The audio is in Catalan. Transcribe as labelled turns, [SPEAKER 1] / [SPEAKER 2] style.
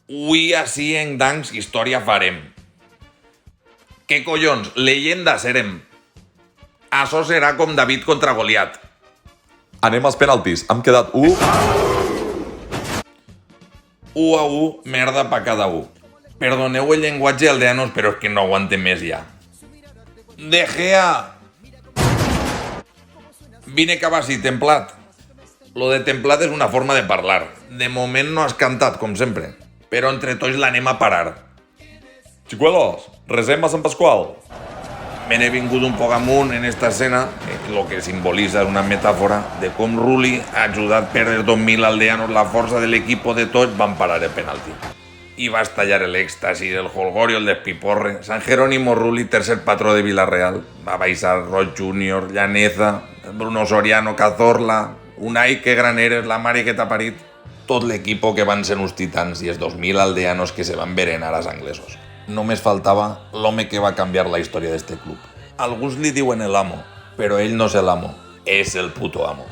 [SPEAKER 1] Ui, així en Danks història farem. Què collons, leyenda serem. Això serà com David contra Goliat.
[SPEAKER 2] Anem als penaltis. Hem quedat 1.
[SPEAKER 1] 1-1, merda pa cada un. Perdoneu el llenguatge aldeanos, però és que no aguante més ja. De Gea! Vine cabassi, templat. Lo de templat és una forma de parlar. De moment no has cantat, com sempre. Però entre tots l'anem a parar.
[SPEAKER 2] Xicuelos, resem a Sant Pasqual.
[SPEAKER 1] Me n'he vingut un poc amunt en esta escena, lo que simbolitza una metàfora de com Rulli ha ajudat a perdre 2.000 aldeanos la força de l'equip de tots van parar el penalti. I va estallar l'èxtasi, el jolgorio, el despiporre. San Jerónimo Rulli, tercer patró de Villarreal. Va baixar Roig Júnior, Llaneza, Bruno Soriano, Cazorla, Unai, que gran eres, la mare que t'ha parit. Tot l'equip que van ser uns titans i els 2.000 aldeanos que se van berenar als anglesos. Només faltava l'home que va canviar la història d'este club. Alguns li diuen el amo, però ell no és l'amo, és el puto amo.